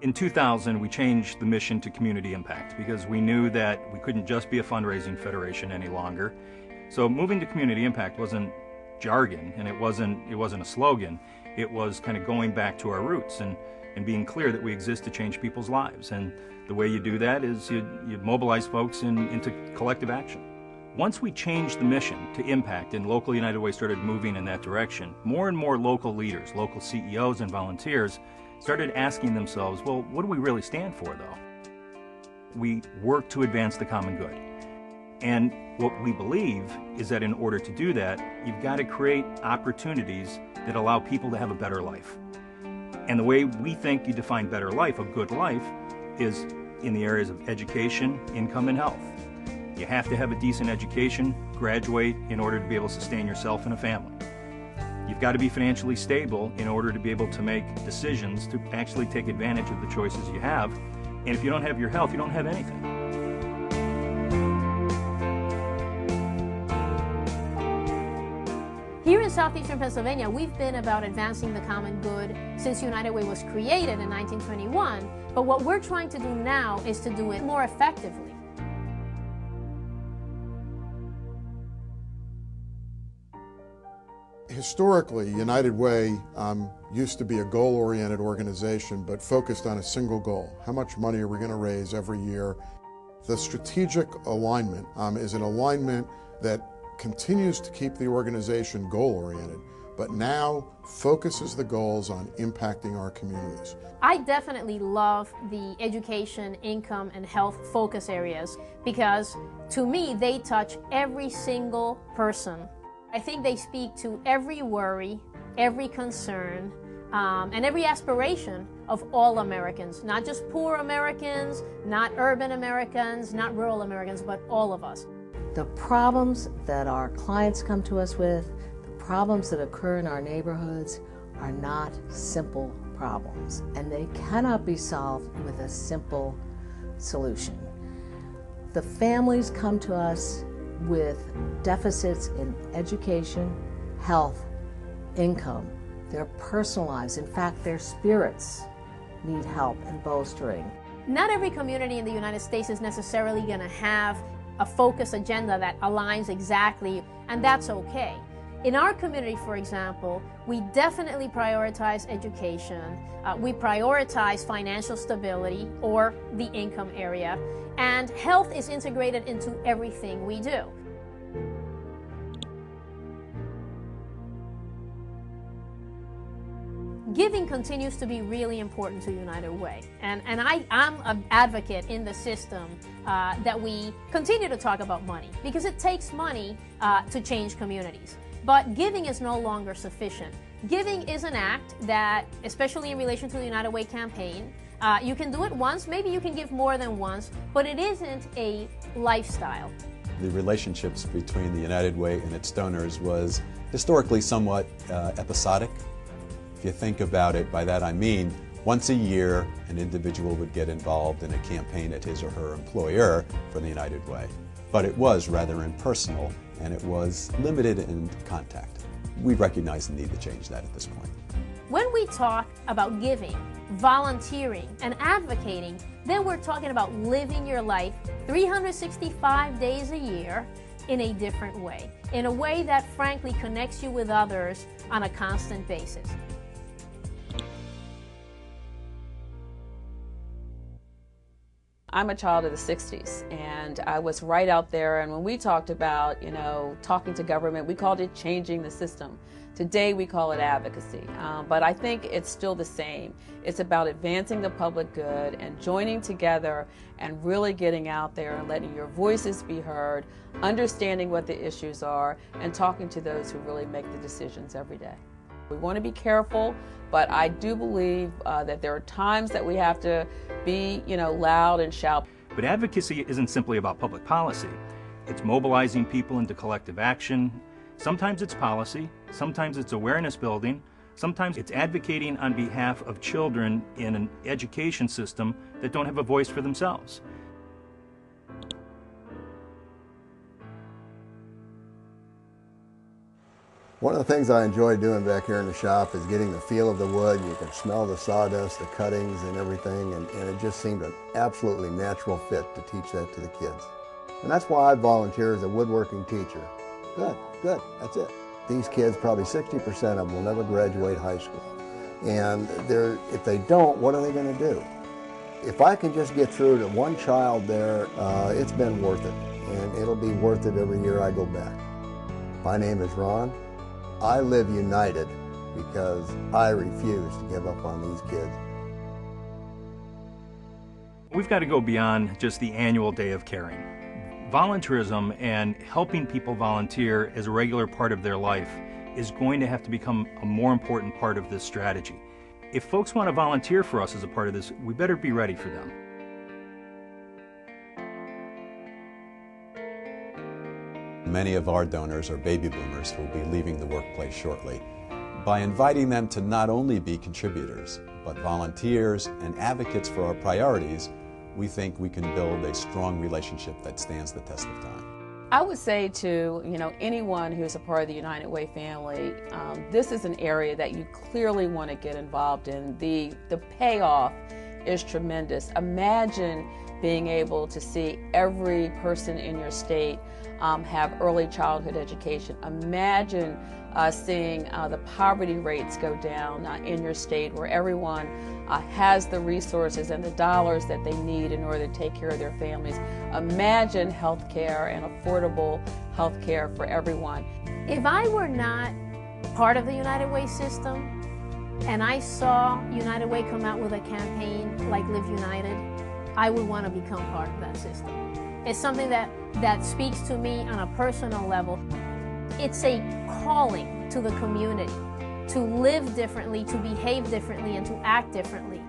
In 2000, we changed the mission to community impact because we knew that we couldn't just be a fundraising federation any longer. So moving to community impact wasn't jargon, and it wasn't a slogan. It was kind of going back to our roots and being clear that we exist to change people's lives. And the way you do that is you mobilize folks into collective action. Once we changed the mission to impact and Local United Way started moving in that direction, more and more local leaders, local CEOs and volunteers started asking themselves, well, what do we really stand for, though? We work to advance the common good. And what we believe is that in order to do that, you've got to create opportunities that allow people to have a better life. And the way we think you define better life, a good life, is in the areas of education, income, and health. You have to have a decent education, graduate in order to be able to sustain yourself and a family. You've got to be financially stable in order to be able to make decisions to actually take advantage of the choices you have. And if you don't have your health, you don't have anything. Here in Southeastern Pennsylvania, we've been about advancing the common good since United Way was created in 1921. But what we're trying to do now is to do it more effectively. Historically, United Way used to be a goal-oriented organization, but focused on a single goal. How much money are we going to raise every year? The strategic alignment is an alignment that continues to keep the organization goal-oriented, but now focuses the goals on impacting our communities. I definitely love the education, income, and health focus areas because, to me, they touch every single person. I think they speak to every worry, every concern, and every aspiration of all Americans, not just poor Americans, not urban Americans, not rural Americans, but all of us. The problems that our clients come to us with, the problems that occur in our neighborhoods are not simple problems, and they cannot be solved with a simple solution. The families come to us with deficits in education, health, income, their personal lives. In fact, their spirits need help and bolstering. Not every community in the United States is necessarily going to have a focus agenda that aligns exactly, and that's okay. In our community, for example, we definitely prioritize education. We prioritize financial stability or the income area, and health is integrated into everything we do. Giving continues to be really important to United Way, and I'm an advocate in the system that we continue to talk about money, because it takes money to change communities. But giving is no longer sufficient. Giving is an act that, especially in relation to the United Way campaign, you can do it once, maybe you can give more than once, but it isn't a lifestyle. The relationships between the United Way and its donors was historically somewhat episodic. If you think about it, by that I mean once a year an individual would get involved in a campaign at his or her employer for the United Way. But it was rather impersonal, and it was limited in contact. We recognize the need to change that at this point. When we talk about giving, volunteering, and advocating, then we're talking about living your life 365 days a year in a different way, in a way that frankly connects you with others on a constant basis. I'm a child of the 60s, and I was right out there, and when we talked about, talking to government, we called it changing the system. Today we call it advocacy, but I think it's still the same. It's about advancing the public good and joining together and really getting out there and letting your voices be heard, understanding what the issues are, and talking to those who really make the decisions every day. We want to be careful, but I do believe that there are times that we have to be, loud and shout. But advocacy isn't simply about public policy. It's mobilizing people into collective action. Sometimes it's policy, sometimes it's awareness building, sometimes it's advocating on behalf of children in an education system that don't have a voice for themselves. One of the things I enjoy doing back here in the shop is getting the feel of the wood. You can smell the sawdust, the cuttings and everything, and it just seemed an absolutely natural fit to teach that to the kids. And that's why I volunteer as a woodworking teacher. Good, that's it. These kids, probably 60% of them, will never graduate high school. And if they don't, what are they going to do? If I can just get through to one child there, it's been worth it. And it'll be worth it every year I go back. My name is Ron. I live united because I refuse to give up on these kids. We've got to go beyond just the annual day of caring. Volunteerism and helping people volunteer as a regular part of their life is going to have to become a more important part of this strategy. If folks want to volunteer for us as a part of this, we better be ready for them. Many of our donors are baby boomers who will be leaving the workplace shortly. By inviting them to not only be contributors, but volunteers and advocates for our priorities, we think we can build a strong relationship that stands the test of time. I would say to anyone who's a part of the United Way family, this is an area that you clearly want to get involved in. The payoff is tremendous. Imagine being able to see every person in your state have early childhood education. Imagine seeing the poverty rates go down in your state, where everyone has the resources and the dollars that they need in order to take care of their families. Imagine health care and affordable health care for everyone. If I were not part of the United Way system and I saw United Way come out with a campaign like Live United, I would want to become part of that system. It's something that speaks to me on a personal level. It's a calling to the community to live differently, to behave differently, and to act differently.